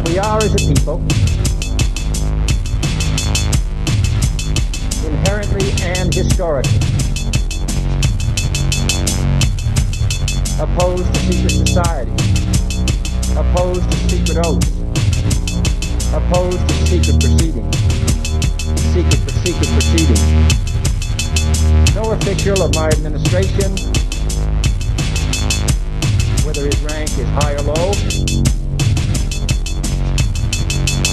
We are, as a people, inherently and historically opposed to secret society, opposed to secret oaths, opposed to secret proceedings, secret proceedings. No official of my administration, whether his rank is high or low,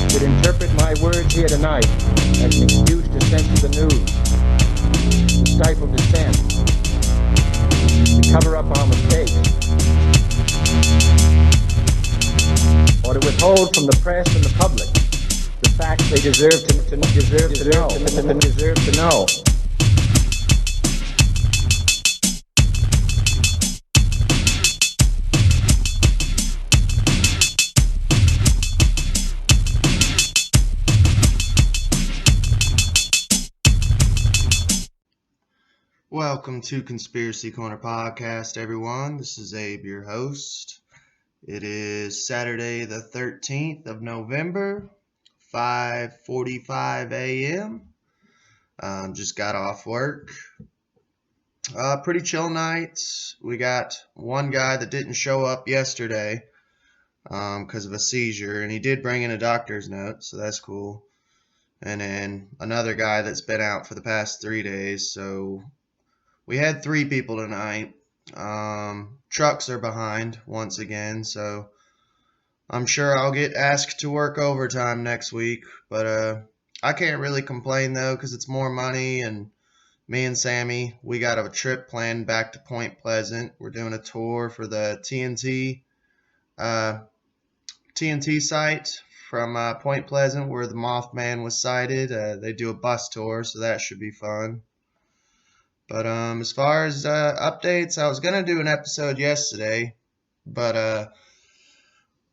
should interpret my words here tonight as an excuse to censor the news, to stifle dissent, to cover up our mistakes, or to withhold from the press and the public the facts they deserve to know. Welcome to Conspiracy Corner Podcast, everyone. This is Abe, your host. It is Saturday the 13th of November, 5:45 a.m. Just got off work. Pretty chill night. We got one guy that didn't show up yesterday because of a seizure, and he did bring in a doctor's note, so that's cool. And then another guy that's been out for the past 3 days, so we had 3 people tonight. Trucks are behind once again, so I'm sure I'll get asked to work overtime next week. But I can't really complain, though, because it's more money, and me and Sammy, we got a trip planned back to Point Pleasant. We're doing a tour for the TNT site from Point Pleasant, where the Mothman was sighted. They do a bus tour, so that should be fun. But as far as updates, I was going to do an episode yesterday, but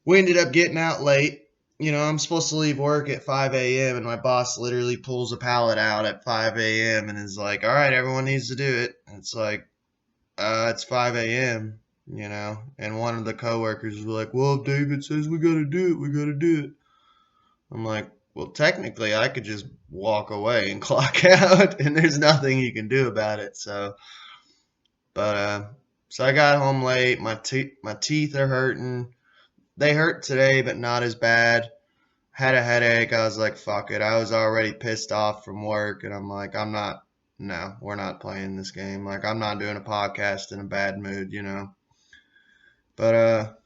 we ended up getting out late. You know, I'm supposed to leave work at 5 a.m., and my boss literally pulls a pallet out at 5 a.m. and is like, all right, everyone needs to do it. And it's like, it's 5 a.m., you know, and one of the coworkers was like, well, if David says we got to do it, we got to do it. I'm like, well, technically, I could just walk away and clock out, and there's nothing you can do about it. So I got home late. My teeth are hurting. They hurt today, but not as bad. Had a headache. I was like, fuck it. I was already pissed off from work, and I'm like, we're not playing this game. Like, I'm not doing a podcast in a bad mood, you know. But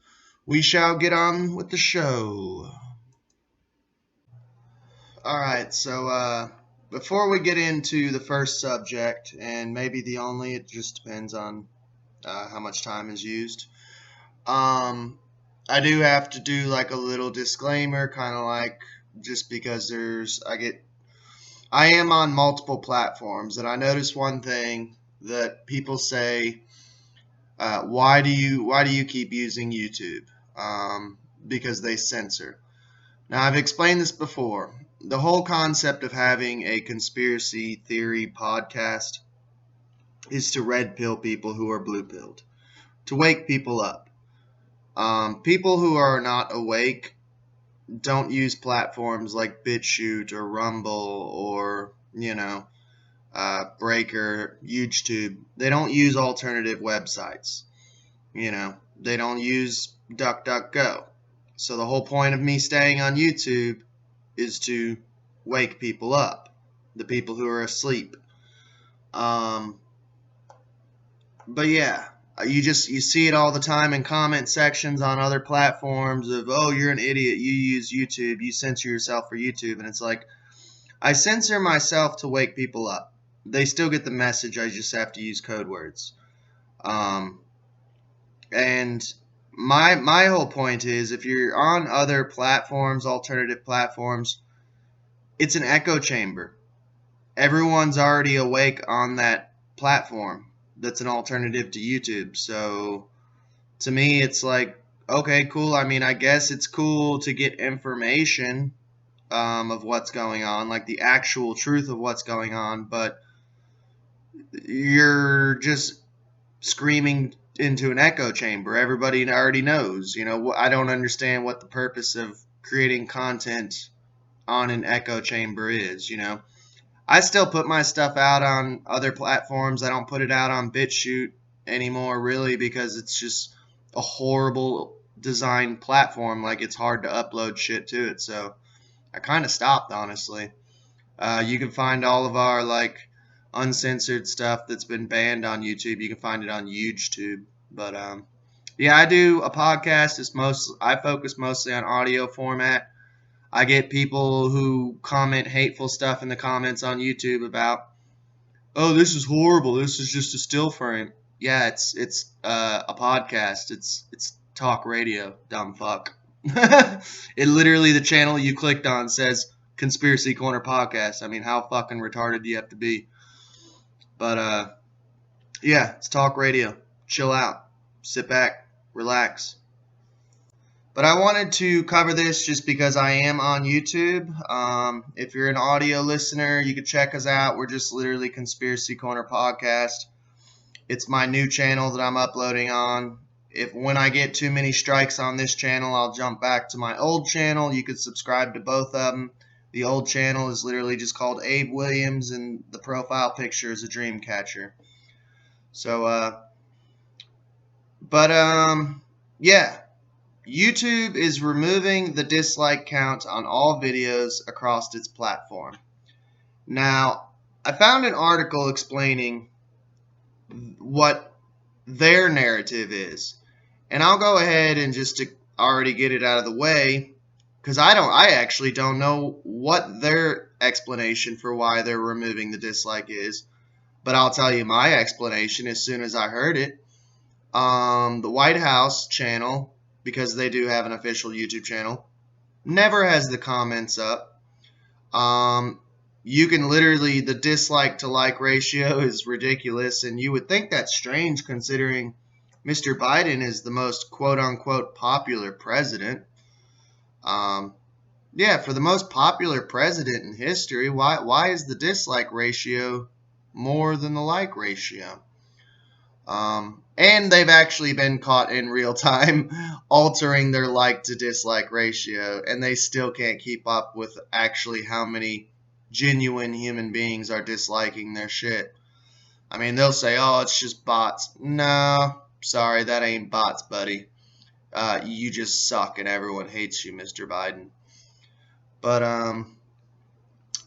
we shall get on with the show. All right, so before we get into the first subject, and maybe the only, it just depends on how much time is used, I do have to do like a little disclaimer, kind of like just because I am on multiple platforms, and I noticed one thing that people say, why do you keep using YouTube? Because they censor. Now, I've explained this before. The whole concept of having a conspiracy theory podcast is to red pill people who are blue pilled, to wake people up. People who are not awake don't use platforms like BitChute or Rumble or, Breaker, YouTube. They don't use alternative websites. They don't use DuckDuckGo. So the whole point of me staying on YouTube is to wake people up, the people who are asleep. But yeah, you see it all the time in comment sections on other platforms of, oh, you're an idiot, you use YouTube, you censor yourself for YouTube. And it's like, I censor myself to wake people up. They still get the message, I just have to use code words. And my whole point is, if you're on other platforms, alternative platforms, it's an echo chamber. Everyone's already awake on that platform that's an alternative to YouTube. So to me, it's like, okay, cool. I mean, I guess it's cool to get information of what's going on, like the actual truth of what's going on, but you're just screaming into an echo chamber. Everybody already knows. I don't understand what the purpose of creating content on an echo chamber is, you know. I still put my stuff out on other platforms. I don't put it out on BitChute anymore, really, because it's just a horrible design platform. Like, it's hard to upload shit to it, so I kind of stopped, honestly. You can find all of our, like, uncensored stuff that's been banned on YouTube. You can find it on YouTube. But, yeah, I do a podcast. I focus mostly on audio format. I get people who comment hateful stuff in the comments on YouTube about, oh, this is horrible. This is just a still frame. Yeah, it's a podcast. It's talk radio, dumb fuck. It literally, the channel you clicked on says Conspiracy Corner Podcast. I mean, how fucking retarded do you have to be? But yeah, it's talk radio. Chill out. Sit back. Relax. But I wanted to cover this just because I am on YouTube. If you're an audio listener, you can check us out. We're just literally Conspiracy Corner Podcast. It's my new channel that I'm uploading on. When I get too many strikes on this channel, I'll jump back to my old channel. You could subscribe to both of them. The old channel is literally just called Abe Williams, and the profile picture is a dream catcher. So, yeah. YouTube is removing the dislike count on all videos across its platform. Now, I found an article explaining what their narrative is. And I'll go ahead and just to already get it out of the way, because I actually don't know what their explanation for why they're removing the dislike is. But I'll tell you my explanation as soon as I heard it. The White House channel, because they do have an official YouTube channel, never has the comments up. You can literally, the dislike to like ratio is ridiculous, and you would think that's strange considering Mr. Biden is the most quote-unquote popular president. Yeah, for the most popular president in history, why is the dislike ratio more than the like ratio? And they've actually been caught in real time altering their like to dislike ratio, and they still can't keep up with actually how many genuine human beings are disliking their shit. I mean, they'll say, oh, it's just bots. No, sorry, that ain't bots, buddy. You just suck and everyone hates you, Mr. Biden. But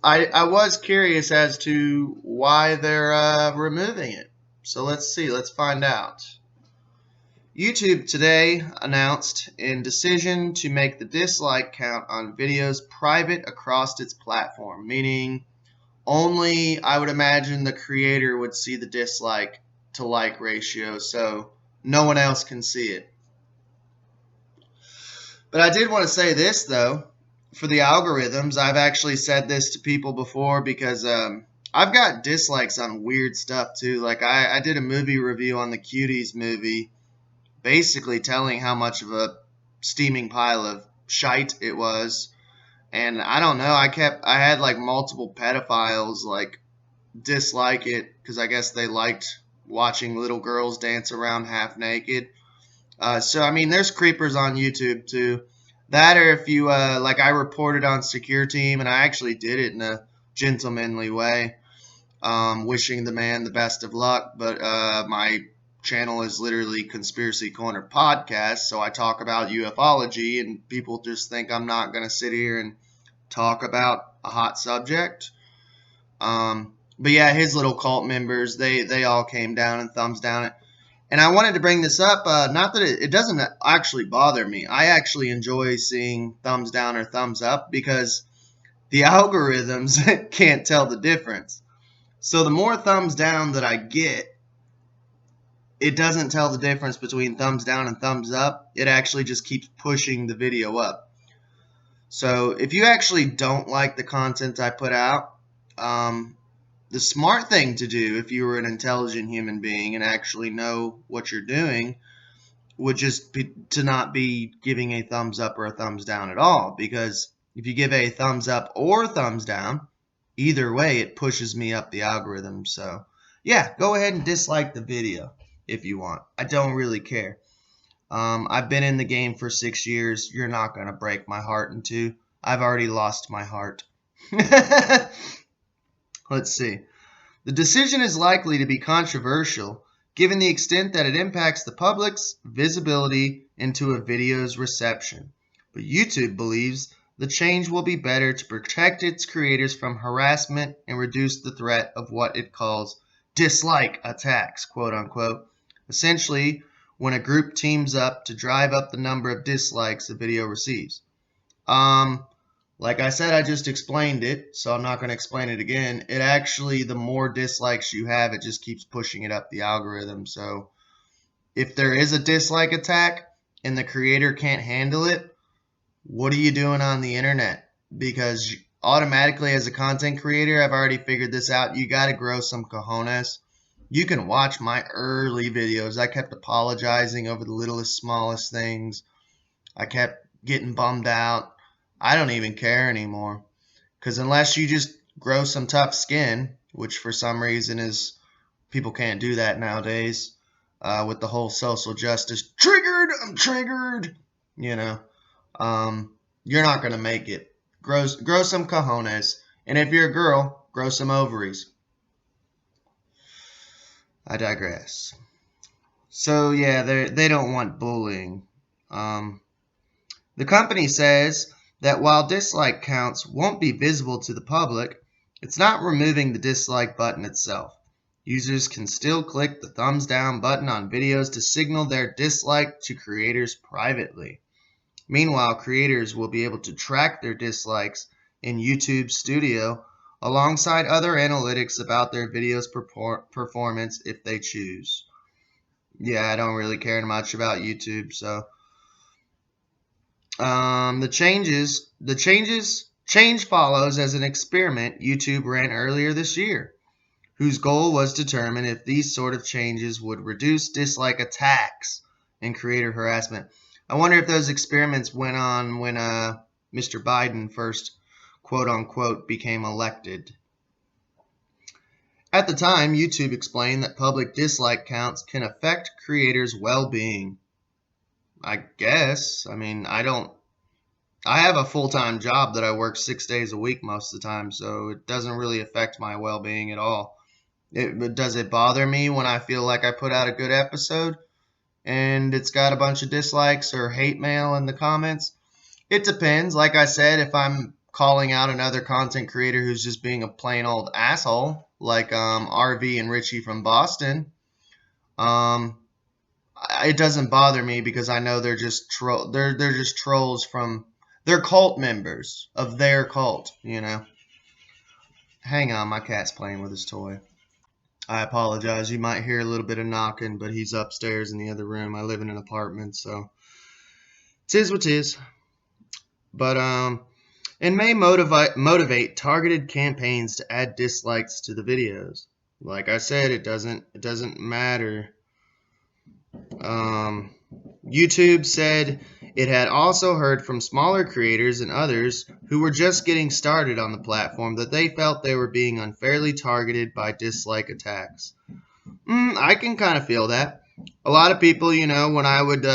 I was curious as to why they're removing it. So let's see. Let's find out. YouTube today announced in decision to make the dislike count on videos private across its platform, meaning only, I would imagine, the creator would see the dislike to like ratio, so no one else can see it. But I did want to say this, though. For the algorithms, I've actually said this to people before because I've got dislikes on weird stuff too. Like I did a movie review on the Cuties movie, basically telling how much of a steaming pile of shite it was. And I don't know, I had like multiple pedophiles like dislike it because I guess they liked watching little girls dance around half naked. So I mean, there's creepers on YouTube too. That, or if you like, I reported on Secure Team, and I actually did it in a gentlemanly way, wishing the man the best of luck. But my channel is literally Conspiracy Corner Podcast, so I talk about ufology, and people just think I'm not going to sit here and talk about a hot subject. But yeah, his little cult members, they all came down and thumbs down it. And I wanted to bring this up, not that it doesn't actually bother me. I actually enjoy seeing thumbs down or thumbs up because the algorithms can't tell the difference. So the more thumbs down that I get, it doesn't tell the difference between thumbs down and thumbs up. It actually just keeps pushing the video up. So if you actually don't like the content I put out, the smart thing to do if you were an intelligent human being and actually know what you're doing would just be to not be giving a thumbs up or a thumbs down at all. Because if you give a thumbs up or thumbs down, either way it pushes me up the algorithm. So yeah, go ahead and dislike the video if you want. I don't really care. I've been in the game for 6 years. You're not going to break my heart in two. I've already lost my heart. Let's see. The decision is likely to be controversial, given the extent that it impacts the public's visibility into a video's reception. But YouTube believes the change will be better to protect its creators from harassment and reduce the threat of what it calls dislike attacks, quote unquote. Essentially, when a group teams up to drive up the number of dislikes a video receives. Like I said, I just explained it, so I'm not going to explain it again. It actually, the more dislikes you have, it just keeps pushing it up the algorithm. So if there is a dislike attack and the creator can't handle it, what are you doing on the internet? Because automatically as a content creator, I've already figured this out. You got to grow some cojones. You can watch my early videos. I kept apologizing over the littlest, smallest things. I kept getting bummed out. I don't even care anymore. Because unless you just grow some tough skin, which for some reason is, people can't do that nowadays, with the whole social justice, I'm triggered, you know, you're not going to make it. Grow some cojones. And if you're a girl, grow some ovaries. I digress. So yeah, they don't want bullying. The company says that while dislike counts won't be visible to the public, it's not removing the dislike button itself. Users can still click the thumbs down button on videos to signal their dislike to creators privately. Meanwhile, creators will be able to track their dislikes in YouTube Studio alongside other analytics about their video's performance if they choose. Yeah, I don't really care much about YouTube, so the change follows as an experiment YouTube ran earlier this year, whose goal was to determine if these sort of changes would reduce dislike attacks and creator harassment. I wonder if those experiments went on when Mr. Biden first, quote unquote, became elected. At the time, YouTube explained that public dislike counts can affect creators' well-being. I guess. I mean, I have a full-time job that I work 6 days a week most of the time, so it doesn't really affect my well-being at all. Does it bother me when I feel like I put out a good episode and it's got a bunch of dislikes or hate mail in the comments? It depends. Like I said, if I'm calling out another content creator who's just being a plain old asshole, like RV and Richie from Boston, it doesn't bother me because I know they're just they're just trolls from, they're cult members of their cult, you know. Hang on, my cat's playing with his toy. I apologize. You might hear a little bit of knocking, but he's upstairs in the other room. I live in an apartment, so 'tis what 'tis. But it may motivate targeted campaigns to add dislikes to the videos. Like I said, it doesn't matter. YouTube said it had also heard from smaller creators and others who were just getting started on the platform that they felt they were being unfairly targeted by dislike attacks. I can kind of feel that. A lot of people, you know, when I would,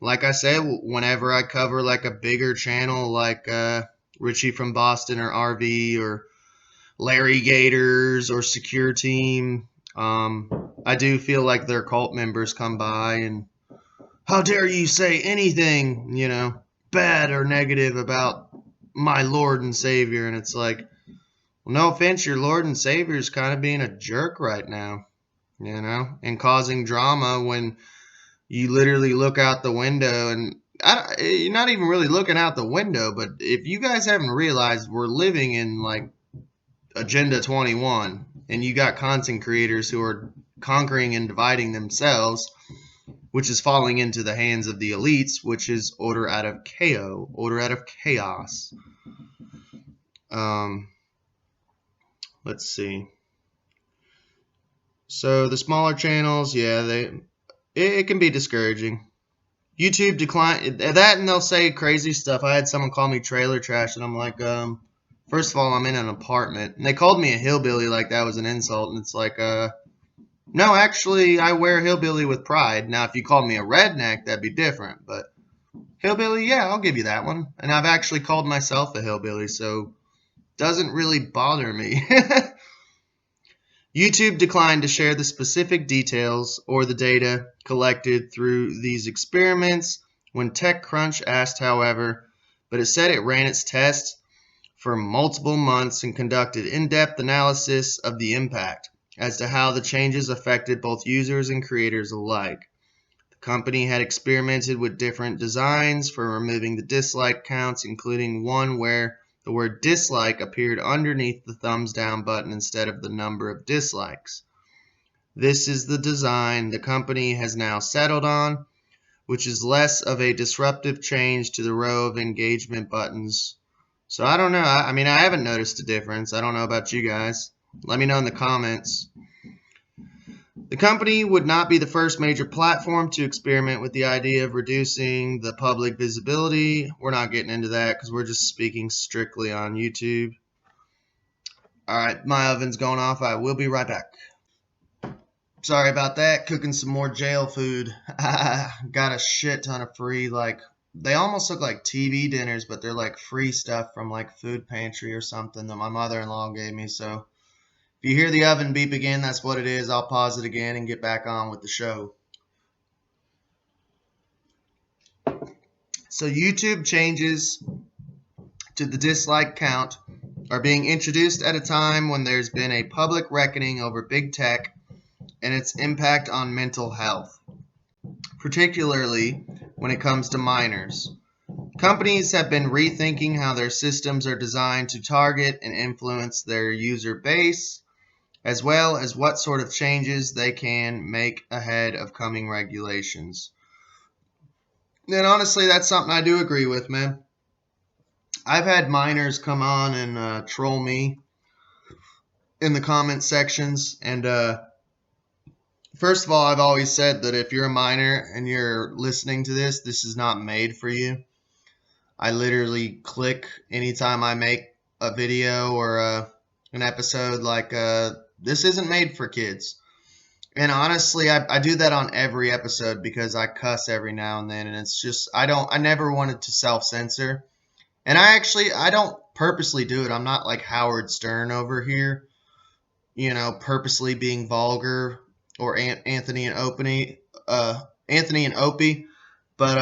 like I said, whenever I cover like a bigger channel like Richie from Boston or RV or Larry Gators or Secure Team, I do feel like their cult members come by and, how dare you say anything, you know, bad or negative about my Lord and Savior. And it's like, well, no offense, your Lord and Savior is kind of being a jerk right now, you know, and causing drama when you literally look out the window and you're not even really looking out the window. But if you guys haven't realized, we're living in like Agenda 21, and you got content creators who are conquering and dividing themselves, which is falling into the hands of the elites, which is order out of chaos. Let's see. So the smaller channels, yeah, it can be discouraging. YouTube declined that, and they'll say crazy stuff. I had someone call me trailer trash, and I'm like, first of all, I'm in an apartment. And they called me a hillbilly like that was an insult, and it's like, No, actually, I wear hillbilly with pride. Now, if you called me a redneck, that'd be different. But hillbilly, yeah, I'll give you that one. And I've actually called myself a hillbilly, so doesn't really bother me. YouTube declined to share the specific details or the data collected through these experiments when TechCrunch asked, however, but it said it ran its tests for multiple months and conducted in-depth analysis of the impact as to how the changes affected both users and creators alike. The company had experimented with different designs for removing the dislike counts, including one where the word dislike appeared underneath the thumbs down button instead of the number of dislikes. This is the design the company has now settled on, which is less of a disruptive change to the row of engagement buttons. So I don't know. I mean, I haven't noticed a difference. I don't know about you guys. Let me know in the comments. The company would not be the first major platform to experiment with the idea of reducing the public visibility. We're not getting into that because we're just speaking strictly on YouTube. All right, my oven's going off. I will be right back. Sorry about that. Cooking some more jail food. Got a shit ton of free, they almost look like TV dinners, but they're like free stuff from like Food Pantry or something that my mother-in-law gave me. So if you hear the oven beep again, that's what it is. I'll pause it again and get back on with the show. So YouTube changes to the dislike count are being introduced at a time when there's been a public reckoning over big tech and its impact on mental health, particularly when it comes to minors. Companies have been rethinking how their systems are designed to target and influence their user base, as well as what sort of changes they can make ahead of coming regulations. And honestly, that's something I do agree with, man. I've had minors come on and troll me in the comment sections. And first of all, I've always said that if you're a minor and you're listening to this, this is not made for you. I literally click anytime I make a video or an episode this isn't made for kids. And honestly, I do that on every episode because I cuss every now and then, and it's just I never wanted to self-censor. And I don't purposely do it. I'm not like Howard Stern over here, purposely being vulgar, or Anthony and Opie, but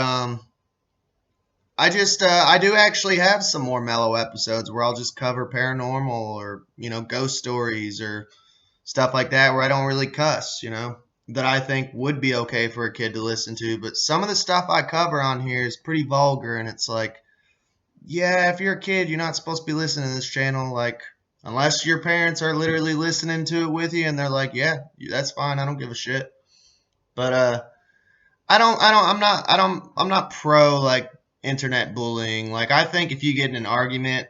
I do actually have some more mellow episodes where I'll just cover paranormal or, ghost stories or stuff like that where I don't really cuss, that I think would be okay for a kid to listen to. But some of the stuff I cover on here is pretty vulgar, and it's like, yeah, if you're a kid, you're not supposed to be listening to this channel, unless your parents are literally listening to it with you and they're like, yeah, that's fine, I don't give a shit. But I'm not pro internet bullying. I think if you get in an argument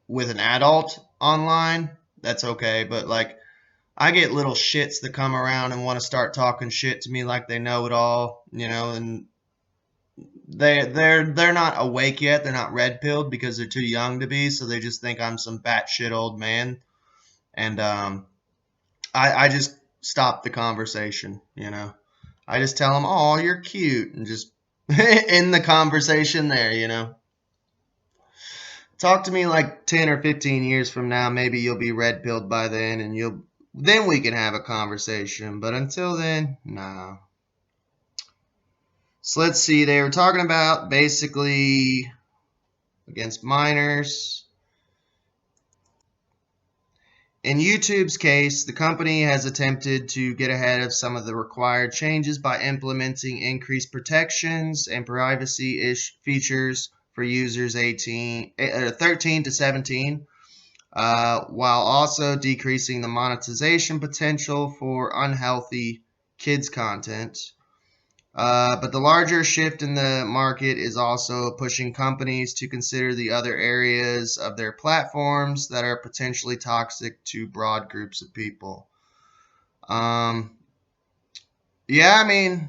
with an adult online, that's okay. But I get little shits that come around and want to start talking shit to me like they know it all, and they're not awake yet. They're not red pilled because they're too young to be, so they just think I'm some batshit old man. And I just stop the conversation, I just tell them, oh, you're cute, and just end the conversation there, Talk to me 10 or 15 years from now. Maybe you'll be red pilled by then, and then we can have a conversation. But until then, no. So let's see. They were talking about basically against minors. In YouTube's case, the company has attempted to get ahead of some of the required changes by implementing increased protections and privacy features for users 13 to 17, while also decreasing the monetization potential for unhealthy kids content. But the larger shift in the market is also pushing companies to consider the other areas of their platforms that are potentially toxic to broad groups of people. Yeah, I mean,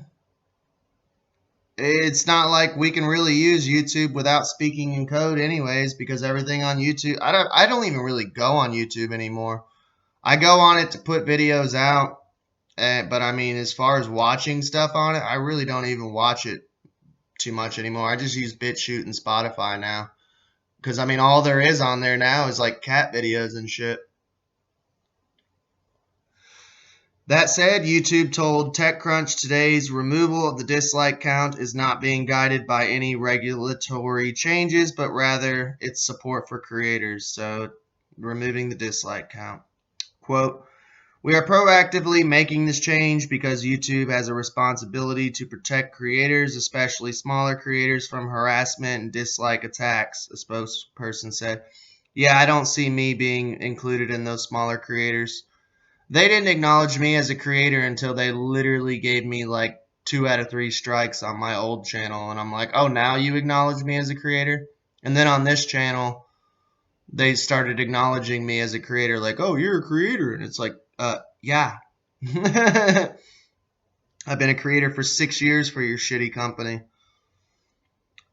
it's not like we can really use YouTube without speaking in code anyways, because everything on YouTube, I don't even really go on YouTube anymore. I go on it to put videos out, But I mean, as far as watching stuff on it, I really don't even watch it too much anymore. I just use BitChute and Spotify now. Because, I mean, all there is on there now is like cat videos and shit. That said, YouTube told TechCrunch today's removal of the dislike count is not being guided by any regulatory changes, but rather its support for creators. So, removing the dislike count. Quote, "We are proactively making this change because YouTube has a responsibility to protect creators, especially smaller creators, from harassment and dislike attacks," a spokesperson said. Yeah, I don't see me being included in those smaller creators. They didn't acknowledge me as a creator until they literally gave me like 2 out of 3 strikes on my old channel. And I'm like, oh, now you acknowledge me as a creator? And then on this channel, they started acknowledging me as a creator, like, oh, you're a creator. And it's like, yeah. I've been a creator for 6 years for your shitty company.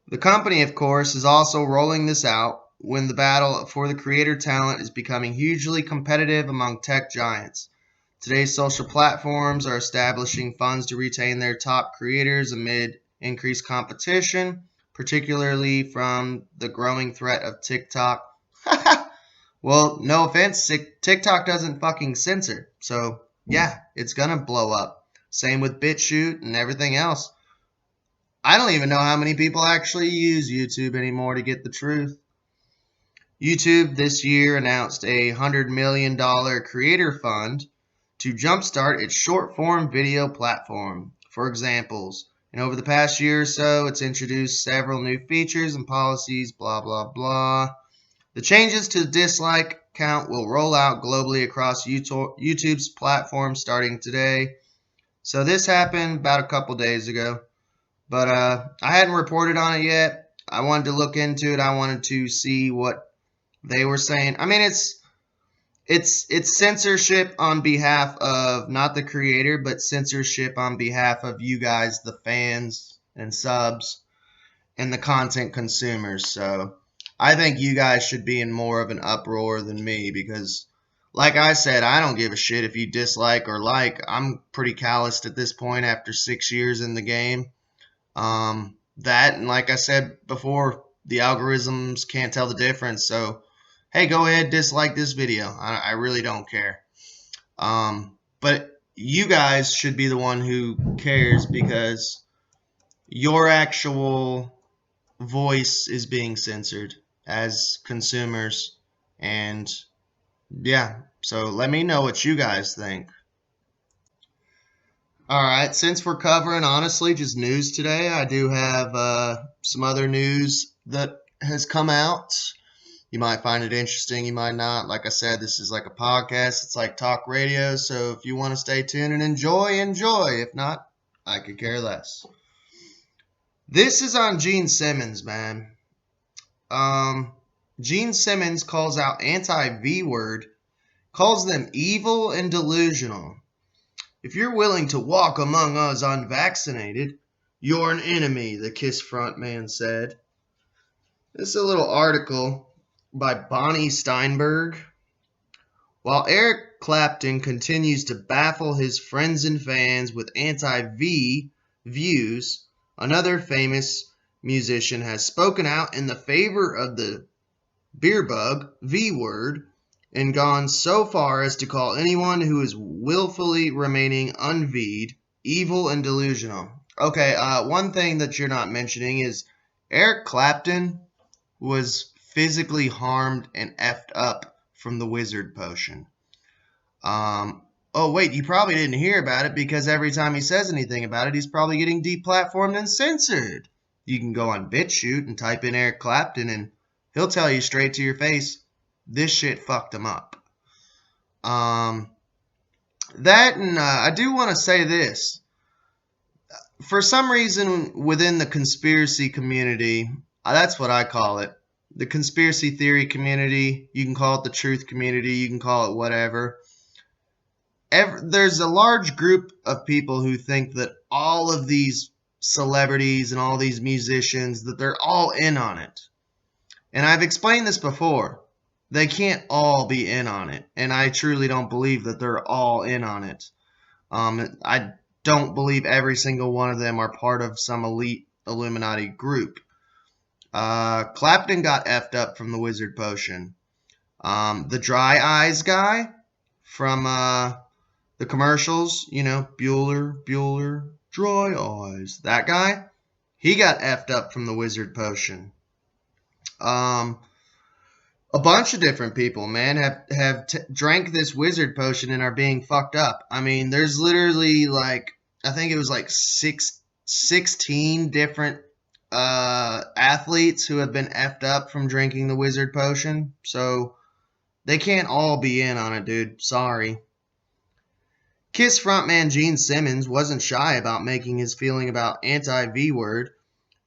The company, of course, is also rolling this out when the battle for the creator talent is becoming hugely competitive among tech giants. Today's social platforms are establishing funds to retain their top creators amid increased competition, particularly from the growing threat of TikTok. Well, no offense, TikTok doesn't fucking censor. So, yeah, it's gonna blow up. Same with BitChute and everything else. I don't even know how many people actually use YouTube anymore to get the truth. YouTube this year announced a $100 million creator fund to jumpstart its short-form video platform. For examples, and over the past year or so, it's introduced several new features and policies, blah, blah, blah. The changes to the dislike count will roll out globally across YouTube's platform starting today. So this happened about a couple days ago. But I hadn't reported on it yet. I wanted to look into it. I wanted to see what they were saying. I mean, it's censorship on behalf of not the creator, but censorship on behalf of you guys, the fans and subs, and the content consumers. So I think you guys should be in more of an uproar than me because, like I said, I don't give a shit if you dislike or like. I'm pretty calloused at this point after 6 years in the game. That, and like I said before, the algorithms can't tell the difference. So, hey, go ahead, dislike this video. I really don't care. But you guys should be the one who cares because your actual voice is being censored as consumers. And yeah, so let me know what you guys think. All right, since we're covering, honestly, just news today, I do have some other news that has come out. You might find it interesting, you might not. Like I said, this is like a podcast. It's like talk radio, so if you want to stay tuned and enjoy, enjoy. If not, I could care less. This is on Gene Simmons, man. Gene Simmons calls out anti-V-word, calls them evil and delusional. "If you're willing to walk among us unvaccinated, you're an enemy," the KISS frontman said. This is a little article by Bonnie Steinberg. While Eric Clapton continues to baffle his friends and fans with anti-V views, another famous musician has spoken out in the favor of the beer bug V word and gone so far as to call anyone who is willfully remaining unV'd evil and delusional. Okay, one thing that you're not mentioning is Eric Clapton was physically harmed and effed up from the wizard potion. Oh wait, you probably didn't hear about it because every time he says anything about it, he's probably getting deplatformed and censored. You can go on BitChute and type in Eric Clapton and he'll tell you straight to your face, this shit fucked him up. That and I do want to say this. For some reason within the conspiracy community, that's what I call it. The conspiracy theory community, you can call it the truth community, you can call it whatever. There's a large group of people who think that all of these celebrities and all these musicians, that they're all in on it. And I've explained this before. They can't all be in on it. And I truly don't believe that they're all in on it. I don't believe every single one of them are part of some elite Illuminati group. Clapton got effed up from the Wizard Potion. The Dry Eyes guy from the commercials, you know, Bueller, Dry Eyes. That guy, he got effed up from the Wizard Potion. A bunch of different people, man, have drank this Wizard Potion and are being fucked up. I mean, there's literally like, I think it was like 16 different athletes who have been effed up from drinking the Wizard Potion. So they can't all be in on it, dude. Sorry. Kiss frontman Gene Simmons wasn't shy about making his feeling about anti-V-word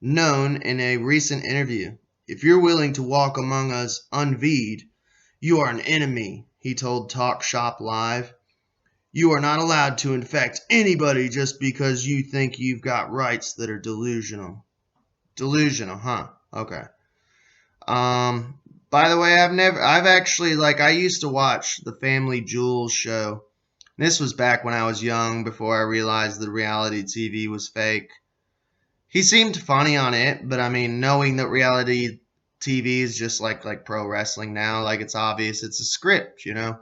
known in a recent interview. If you're willing to walk among us unV'd, you are an enemy, he told Talk Shop Live. You are not allowed to infect anybody just because you think you've got rights that are delusional. Delusional, huh? Okay. By the way, I've actually, like, I used to watch the Family Jewels show. This was back when I was young, before I realized that reality TV was fake. He seemed funny on it, but I mean, knowing that reality TV is just like pro wrestling now, like it's obvious it's a script, you know.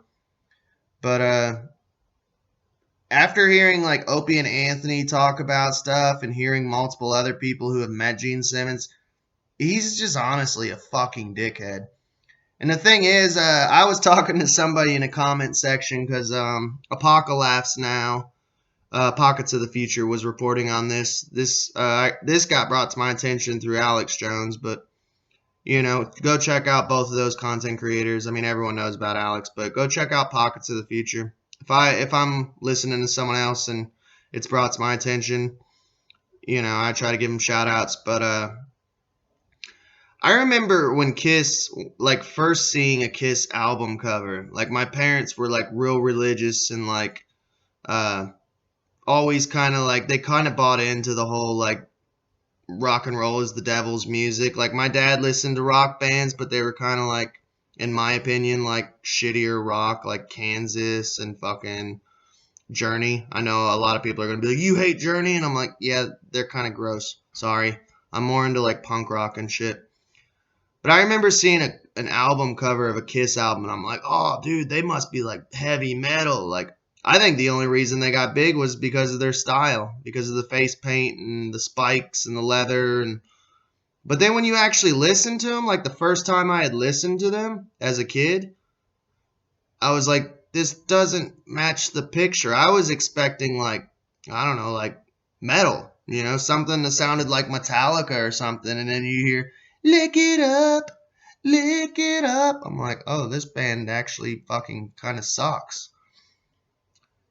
But after hearing like Opie and Anthony talk about stuff and hearing multiple other people who have met Gene Simmons, he's just honestly a fucking dickhead. And the thing is, I was talking to somebody in a comment section because Apocalypse Now, Pockets of the Future was reporting on this. This got brought to my attention through Alex Jones, but you know, go check out both of those content creators. I mean, everyone knows about Alex, but go check out Pockets of the Future. If I'm listening to someone else and it's brought to my attention, you know, I try to give them shout outs. But I remember when Kiss, like, first seeing a Kiss album cover. Like, my parents were like real religious and like always kind of like, they kind of bought into the whole like rock and roll is the devil's music. Like, my dad listened to rock bands, but they were kind of like, in my opinion, like shittier rock, like Kansas and fucking Journey. I know a lot of people are going to be like, you hate Journey? And I'm like, yeah, they're kind of gross. Sorry. I'm more into like punk rock and shit. But I remember seeing an album cover of a Kiss album, and I'm like, oh, dude, they must be like heavy metal. Like, I think the only reason they got big was because of their style, because of the face paint and the spikes and the leather. But then when you actually listen to them, like the first time I had listened to them as a kid, I was like, this doesn't match the picture. I was expecting like, I don't know, like metal, you know, something that sounded like Metallica or something. And then you hear, lick it up, lick it up. I'm like, oh, this band actually fucking kind of sucks.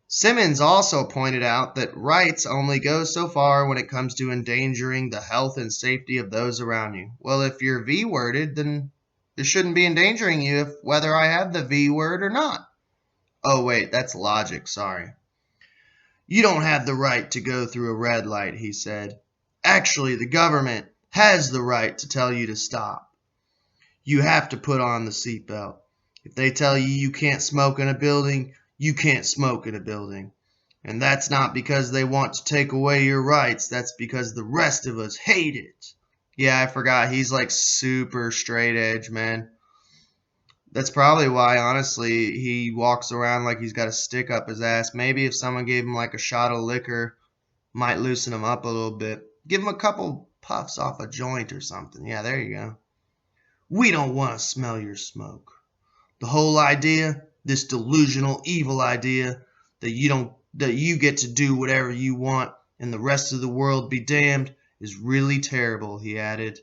Simmons also pointed out that rights only go so far when it comes to endangering the health and safety of those around you. Well, if you're V-worded, then it shouldn't be endangering you whether I have the V word or not. Oh, wait, that's logic, sorry. You don't have the right to go through a red light, he said. Actually, the government has the right to tell you to stop. You have to put on the seatbelt. If they tell you you can't smoke in a building, you can't smoke in a building. And that's not because they want to take away your rights. That's because the rest of us hate it. Yeah, I forgot. He's like super straight edge, man. That's probably why, honestly, he walks around like he's got a stick up his ass. Maybe if someone gave him like a shot of liquor, might loosen him up a little bit. Give him a couple puffs off a joint or something. Yeah, there you go. We don't want to smell your smoke. The whole idea, this delusional, evil idea that you get to do whatever you want and the rest of the world be damned, is really terrible, he added.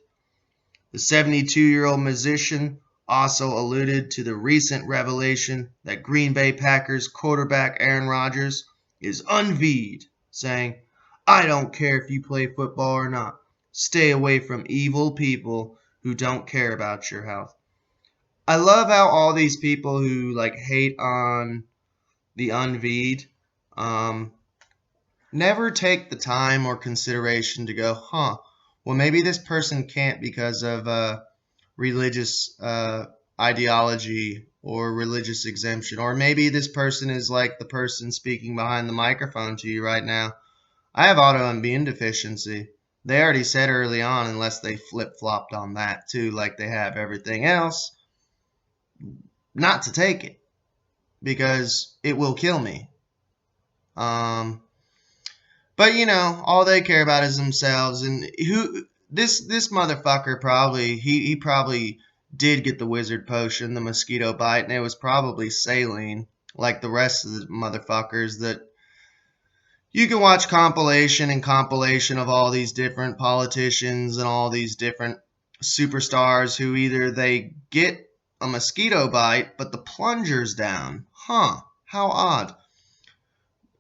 The 72-year-old musician also alluded to the recent revelation that Green Bay Packers quarterback Aaron Rodgers is unV'd, saying, I don't care if you play football or not. Stay away from evil people who don't care about your health. I love how all these people who like hate on the unV'd never take the time or consideration to go, well, maybe this person can't because of religious ideology or religious exemption. Or maybe this person is like the person speaking behind the microphone to you right now. I have autoimmune deficiency. They already said early on, unless they flip-flopped on that too, like they have everything else, not to take it because it will kill me. But you know, all they care about is themselves. And who this motherfucker probably he probably did get the wizard potion, the mosquito bite, and it was probably saline, like the rest of the motherfuckers that you can watch compilation of all these different politicians and all these different superstars who either they get a mosquito bite, but the plunger's down. Huh, how odd.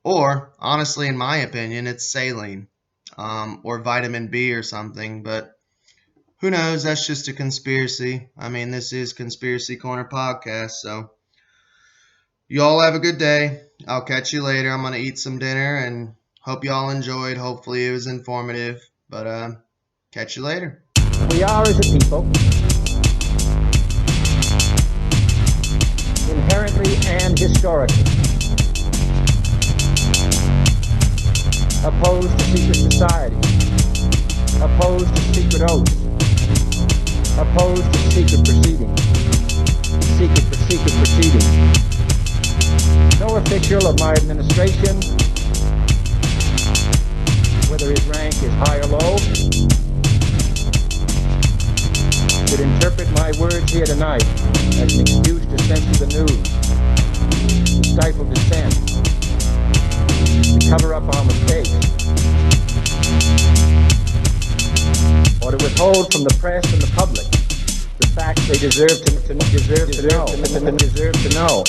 Or, honestly, in my opinion, it's saline or vitamin B or something, but who knows? That's just a conspiracy. I mean, this is Conspiracy Corner Podcast, so you all have a good day. I'll catch you later. I'm going to eat some dinner and hope you all enjoyed. Hopefully it was informative, but catch you later. We are, as a people, inherently and historically opposed to secret society, opposed to secret oaths, opposed to secret proceedings. No official of my administration, whether his rank is high or low, should interpret my words here tonight as an excuse to censor the news, to stifle dissent, to cover up our mistakes, or to withhold from the press and the public the facts they deserve to know.